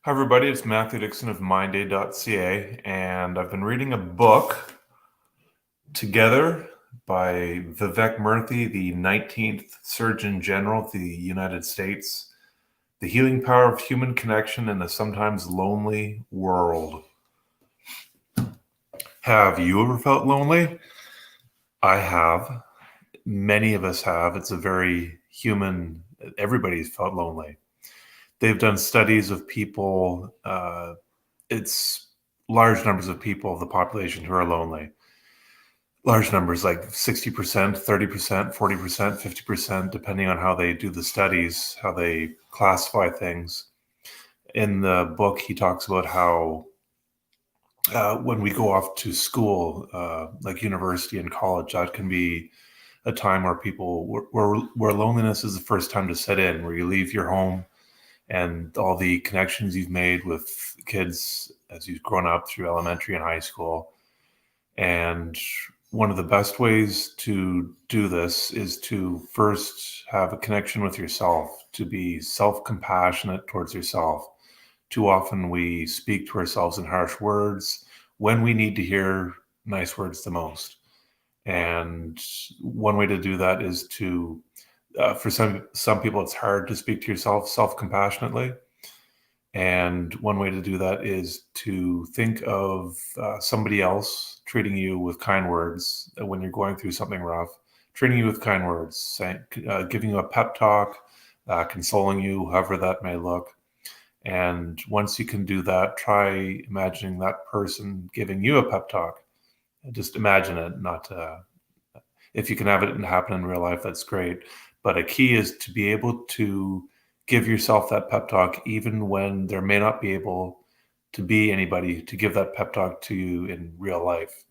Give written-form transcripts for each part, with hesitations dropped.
Hi, everybody. It's Matthew Dickson of minday.ca, and I've been reading a book, Together, by Vivek Murthy, the 19th Surgeon General of the United States. The Healing Power of Human Connection in a Sometimes Lonely World. Have you ever felt lonely? I have. Many of us have. It's a very human, everybody's felt lonely. They've done studies of people, it's large numbers of people of the population who are lonely. Large numbers like 60%, 30%, 40%, 50%, depending on how they do the studies, how they classify things. In the book, he talks about how when we go off to school, like university and college, that can be a time where where loneliness is the first time to set in, where you leave your home and all the connections you've made with kids as you've grown up through elementary and high school. And one of the best ways to do this is to first have a connection with yourself, to be self compassionate towards yourself. Too often we speak to ourselves in harsh words when we need to hear nice words the most. And one way to do that is to, for some people, it's hard to speak to yourself self compassionately. And one way to do that is to think of somebody else treating you with kind words when you're going through something rough, treating you with kind words, giving you a pep talk, consoling you, however that may look. And once you can do that, try imagining that person giving you a pep talk. Just imagine it, not if you can have it happen in real life, that's great. But a key is to be able to give yourself that pep talk, even when there may not be able to be anybody to give that pep talk to you in real life.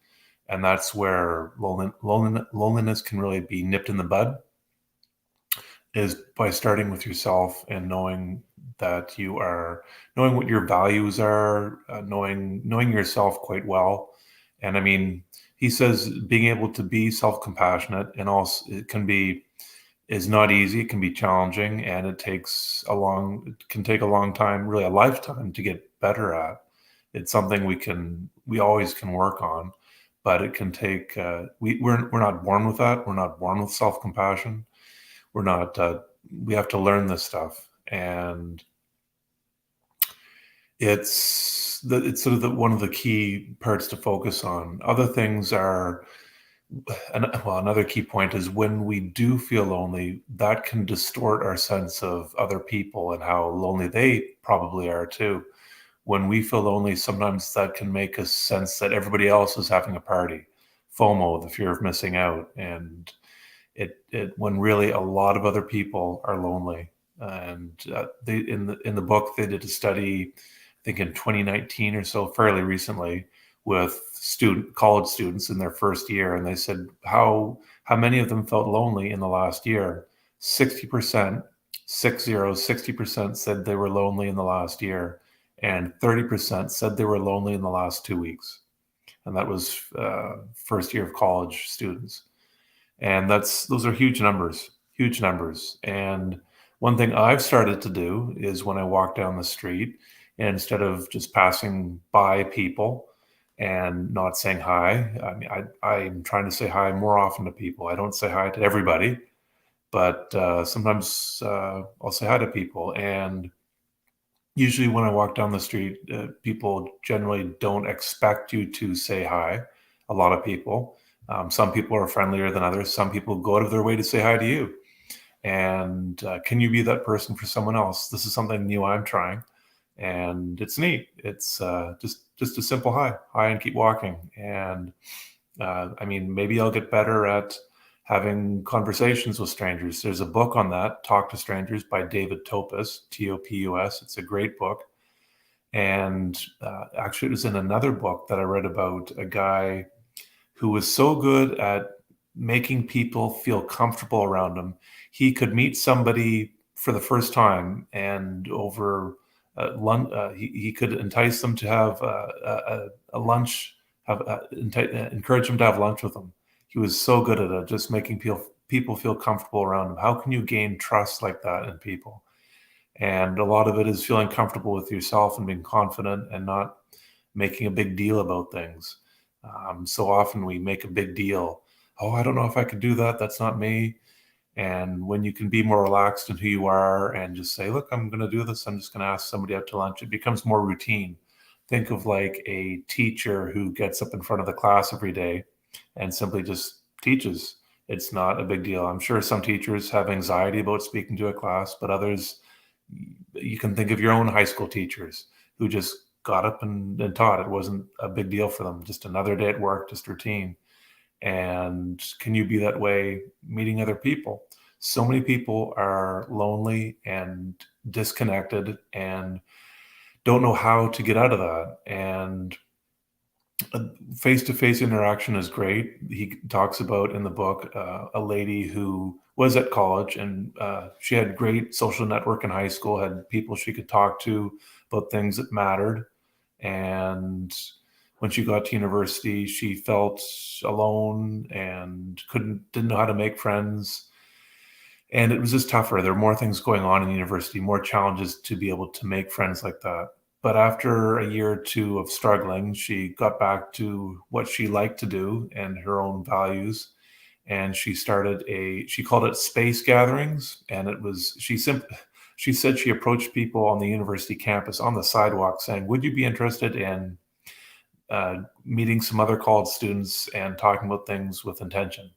And that's where loneliness can really be nipped in the bud, is by starting with yourself and knowing that you are knowing what your values are, knowing yourself quite well. And I mean, he says being able to be self-compassionate, and also it can be is not easy. It can be challenging, and it can take a long time, really a lifetime, to get better at. It's something we always can work on, but it can take. We're not born with that. We're not born with self compassion. We're not. We have to learn this stuff, and it's sort of one of the key parts to focus on. Other things are another key point is when we do feel lonely, that can distort our sense of other people and how lonely they probably are too. When we feel lonely, sometimes that can make us sense that everybody else is having a party. FOMO, the fear of missing out, and it when really a lot of other people are lonely. And they in the book they did a study, I think in 2019 or so, fairly recently, with college students in their first year, and they said how many of them felt lonely in the last year. 60%, 60% said they were lonely in the last year, and 30% said they were lonely in the last 2 weeks. And that was first year of college students. And those are huge numbers, huge numbers. And one thing I've started to do is when I walk down the street, and instead of just passing by people and not saying hi, I mean, I'm trying to say hi more often to people. I don't say hi to everybody, but sometimes I'll say hi to people. And usually when I walk down the street, people generally don't expect you to say hi. A lot of people. Some people are friendlier than others. Some people go out of their way to say hi to you. And can you be that person for someone else? This is something new I'm trying, and it's neat. It's just a simple hi, and keep walking. And I mean, maybe I'll get better at having conversations with strangers. There's a book on that, Talk to Strangers by David Topus, Topus. It's a great book. And actually, it was in another book that I read about a guy who was so good at making people feel comfortable around him. He could meet somebody for the first time, and over he could entice them to have a lunch, encourage them to have lunch with him. He was so good at it, just making people feel comfortable around him. How can you gain trust like that in people? And a lot of it is feeling comfortable with yourself and being confident and not making a big deal about things. So often we make a big deal. Oh, I don't know if I could do that. That's not me. And when you can be more relaxed in who you are and just say, look, I'm going to do this, I'm just going to ask somebody out to lunch, it becomes more routine. Think of like a teacher who gets up in front of the class every day and simply just teaches. It's not a big deal. I'm sure some teachers have anxiety about speaking to a class, but others, you can think of your own high school teachers who just got up and taught. It wasn't a big deal for them, just another day at work, just routine. And can you be that way meeting other people? So many people are lonely and disconnected and don't know how to get out of that. And face-to-face interaction is great. He talks about in the book a lady who was at college and she had great social network in high school, had people she could talk to about things that mattered. And when she got to university, she felt alone and didn't know how to make friends. And it was just tougher. There were more things going on in university, more challenges to be able to make friends like that. But after a year or two of struggling, she got back to what she liked to do and her own values. And she called it space gatherings. And she said she approached people on the university campus on the sidewalk saying, would you be interested in meeting some other college students and talking about things with intention?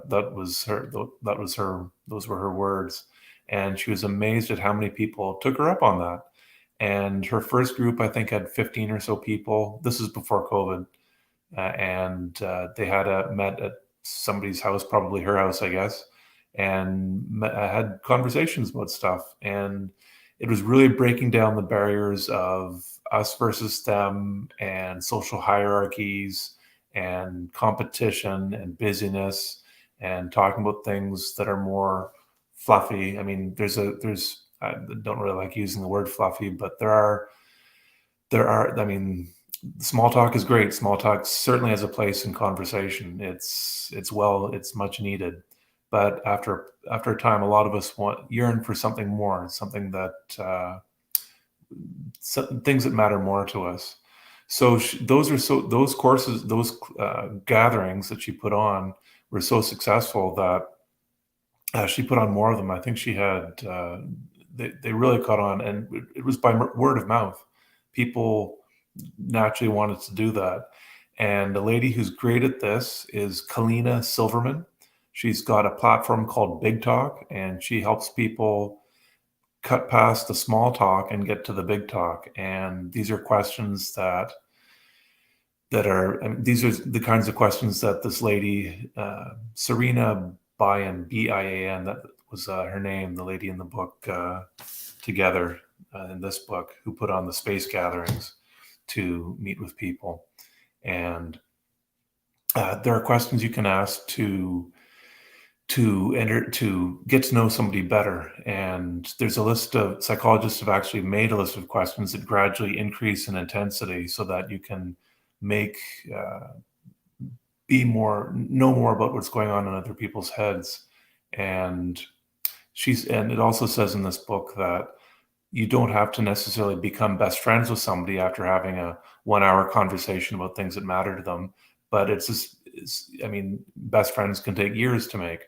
That was her. That was her. Those were her words, and she was amazed at how many people took her up on that. And her first group, I think, had 15 or so people. This is before COVID, and they met at somebody's house, probably her house, I guess, and had conversations about stuff. And it was really breaking down the barriers of us versus them and social hierarchies and competition and busyness and talking about things that are more fluffy. I mean, I don't really like using the word fluffy, but I mean, small talk is great. Small talk certainly has a place in conversation. It's much needed. But after a time, a lot of us yearn for something more, something that things that matter more to us. So those courses, those gatherings that she put on were so successful that she put on more of them. I think she had they really caught on, and it was by word of mouth. People naturally wanted to do that. And the lady who's great at this is Kalina Silverman. She's got a platform called Big Talk, and she helps people cut past the small talk and get to the big talk. And these are questions I mean, these are the kinds of questions that this lady, Serena Bian, that was her name, the lady in the book, together in this book, who put on the space gatherings to meet with people. And there are questions you can ask to get to know somebody better. And there's a list of psychologists have actually made a list of questions that gradually increase in intensity so that you can make know more about what's going on in other people's heads. And and it also says in this book that you don't have to necessarily become best friends with somebody after having a 1 hour conversation about things that matter to them. But I mean, best friends can take years to make,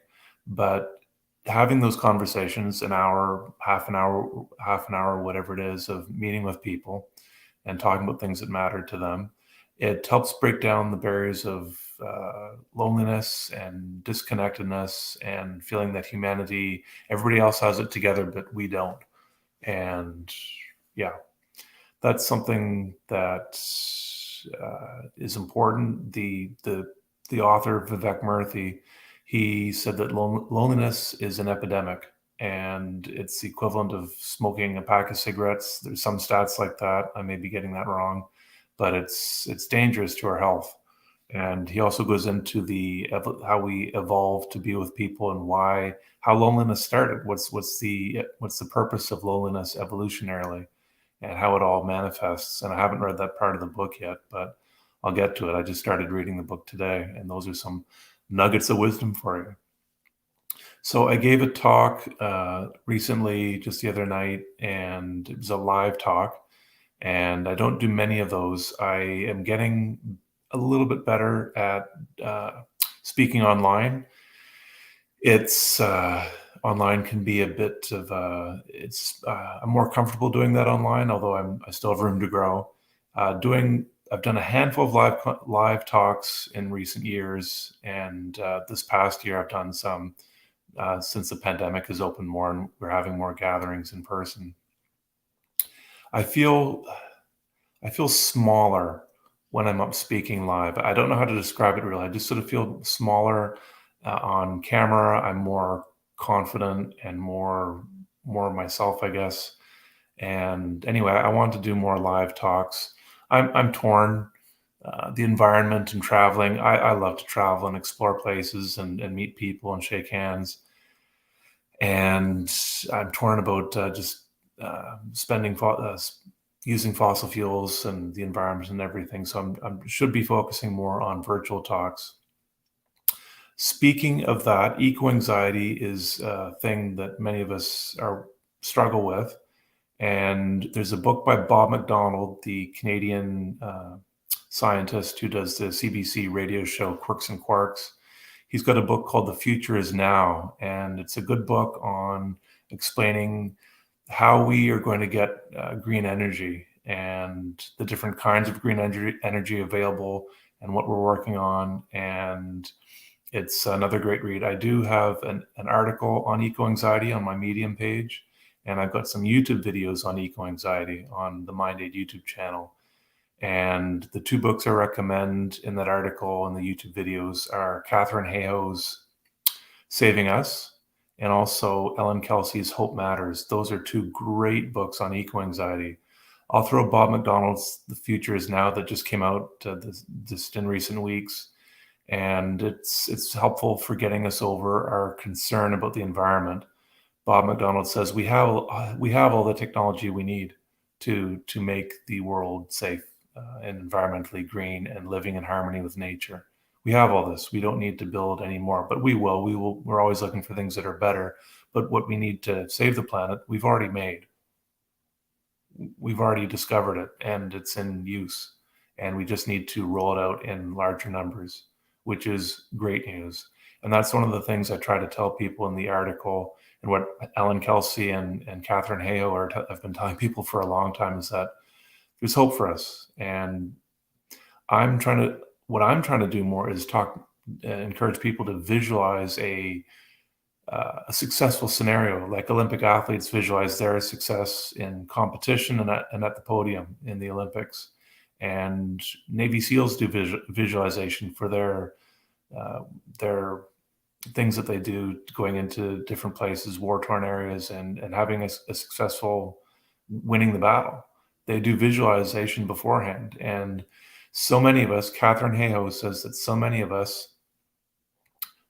but having those conversations, an hour, half an hour, whatever it is, of meeting with people and talking about things that matter to them, it helps break down the barriers of loneliness and disconnectedness and feeling that everybody else has it together, but we don't. And yeah, that's something that is important. The author Vivek Murthy, he said that loneliness is an epidemic, and it's the equivalent of smoking a pack of cigarettes. There's some stats like that. I may be getting that wrong, but it's dangerous to our health. And he also goes into how we evolved to be with people and how loneliness started. What's the purpose of loneliness evolutionarily, and how it all manifests. And I haven't read that part of the book yet, but I'll get to it. I just started reading the book today, and those are some nuggets of wisdom for you. So I gave a talk recently, just the other night, and it was a live talk. And I don't do many of those. I am getting a little bit better at uh, speaking online. It's online can be a bit of it's I'm more comfortable doing that online, although I still have room to grow. Doing I've done a handful of live talks in recent years, and this past year I've done some since the pandemic has opened more and we're having more gatherings in person. I feel I feel smaller when I'm up speaking live. I don't know how to describe it really. I just sort of feel smaller on camera. I'm more confident and more myself, I guess. And anyway, I want to do more live talks. I'm torn. The environment and traveling. I love to travel and explore places and meet people and shake hands. And I'm torn about just spending using fossil fuels and the environment and everything. So I should be focusing more on virtual talks. Speaking of that, eco anxiety is a thing that many of us are struggle with. And there's a book by Bob McDonald, the Canadian scientist who does the CBC radio show Quirks and Quarks. He's got a book called The Future Is Now, and it's a good book on explaining how we are going to get green energy and the different kinds of green energy available and what we're working on. And it's another great read. I do have an article on eco anxiety on my Medium page, and I've got some YouTube videos on eco anxiety on the MindAid YouTube channel. And the two books I recommend in that article and the YouTube videos are Catherine Hayhoe's Saving Us and also Ellen Kelsey's Hope Matters. Those are two great books on eco anxiety. I'll throw Bob McDonald's The Future Is Now that just came out just in recent weeks. And it's helpful for getting us over our concern about the environment. Bob McDonald says we have all the technology we need to make the world safe and environmentally green and living in harmony with nature. We have all this. We don't need to build any more, but we will. We will. We're always looking for things that are better. But what we need to save the planet, we've already made. We've already discovered it, and it's in use. And we just need to roll it out in larger numbers, which is great news. And that's one of the things I try to tell people in the article, and what Ellen Kelsey and Catherine Hayhoe have been telling people for a long time is that there's hope for us. And I'm trying to, what I'm trying to do more is encourage people to visualize a successful scenario, like Olympic athletes visualize their success in competition and at the podium in the Olympics. And Navy SEALs do visualization for their things that they do going into different places, war-torn areas, and having a successful winning the battle. They do visualization beforehand. And so many of us, Catherine Hayhoe says that so many of us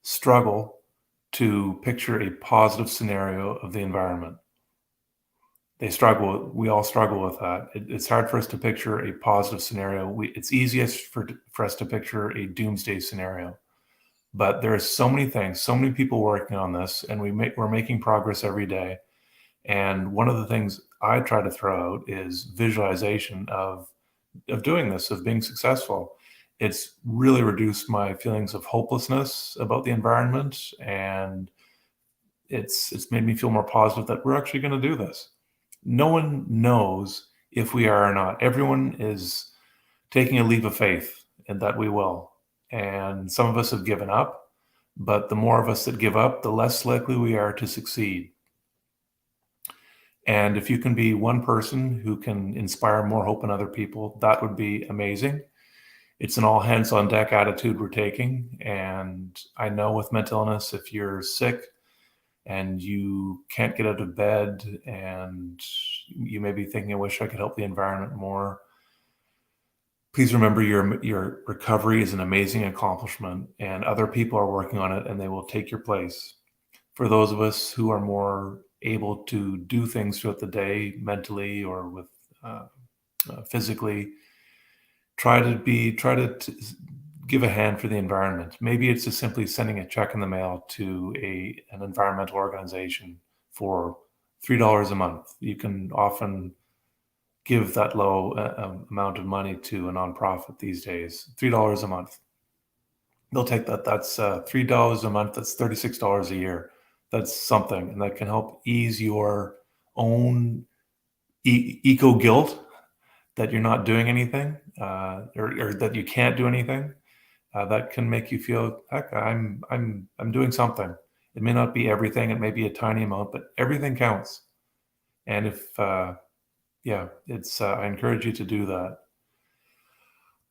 struggle to picture a positive scenario of the environment. We all struggle with that. It's hard for us to picture a positive scenario. It's easiest for us to picture a doomsday scenario. But there are so many things, so many people working on this, and we're making progress every day. And one of the things I try to throw out is visualization of doing this, of being successful. It's really reduced my feelings of hopelessness about the environment, and it's made me feel more positive that we're actually going to do this. No one knows if we are or not. Everyone is taking a leap of faith in that we will. And some of us have given up, but the more of us that give up, the less likely we are to succeed. And if you can be one person who can inspire more hope in other people, that would be amazing. It's an all hands on deck attitude we're taking. And I know with mental illness, if you're sick and you can't get out of bed and you may be thinking, I wish I could help the environment more, please remember your recovery is an amazing accomplishment and other people are working on it and they will take your place. For those of us who are more able to do things throughout the day mentally or with physically, try to give a hand for the environment. Maybe it's just simply sending a check in the mail to an environmental organization for $3 a month. You can often give that low amount of money to a nonprofit these days. $3 a month. They'll take that. That's $3 a month. That's $36 a year. That's something, and that can help ease your own eco guilt that you're not doing anything, or that you can't do anything. That can make you feel, heck, I'm doing something. It may not be everything. It may be a tiny amount, but everything counts. And if yeah, it's I encourage you to do that.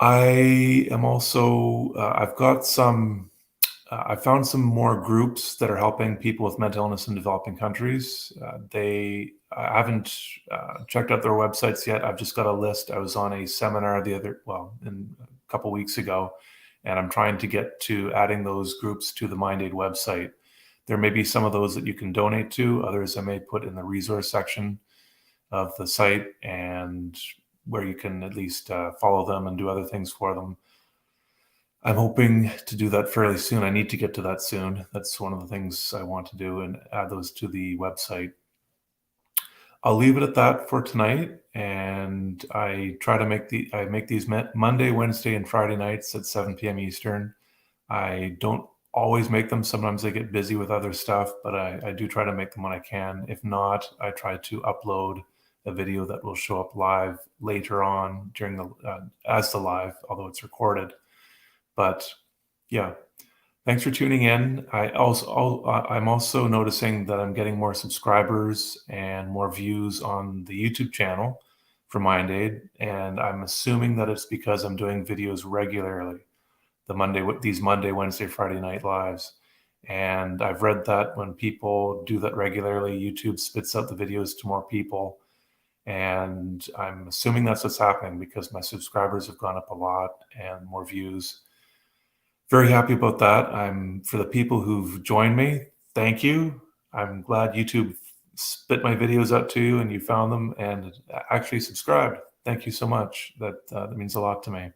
I am also I've got some I found some more groups that are helping people with mental illness in developing countries. I haven't checked out their websites yet. I've just got a list. I was on a seminar in a couple weeks ago, and I'm trying to get to adding those groups to the MindAid website. There may be some of those that you can donate to. Others I may put in the resource section of the site, and where you can at least follow them and do other things for them. I'm hoping to do that fairly soon. I need to get to that soon. That's one of the things I want to do, and add those to the website. I'll leave it at that for tonight, and I make these Monday, Wednesday, and Friday nights at 7 p.m. Eastern. I don't always make them. Sometimes I get busy with other stuff, but I do try to make them when I can. If not, I try to upload a video that will show up live later on during as the live, although it's recorded. But yeah, thanks for tuning in. I'm also noticing that I'm getting more subscribers and more views on the YouTube channel for MindAid, and I'm assuming that it's because I'm doing videos regularly, these Monday, Wednesday, Friday night lives. And I've read that when people do that regularly, YouTube spits out the videos to more people. And I'm assuming that's what's happening because my subscribers have gone up a lot and more views. Very happy about that. For the people who've joined me, thank you. I'm glad YouTube spit my videos out to you and you found them and actually subscribed. Thank you so much. That means a lot to me.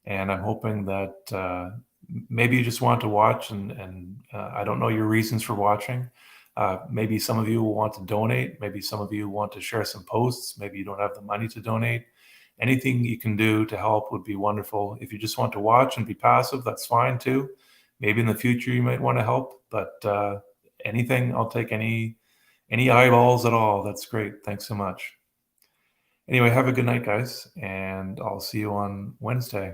And I'm hoping that maybe you just want to watch, and I don't know your reasons for watching. Maybe some of you will want to donate. Maybe some of you want to share some posts. Maybe you don't have the money to donate. Anything you can do to help would be wonderful. If you just want to watch and be passive, that's fine too. Maybe in the future you might want to help, but anything, I'll take any eyeballs at all. That's great. Thanks so much. Anyway, have a good night, guys, and I'll see you on Wednesday.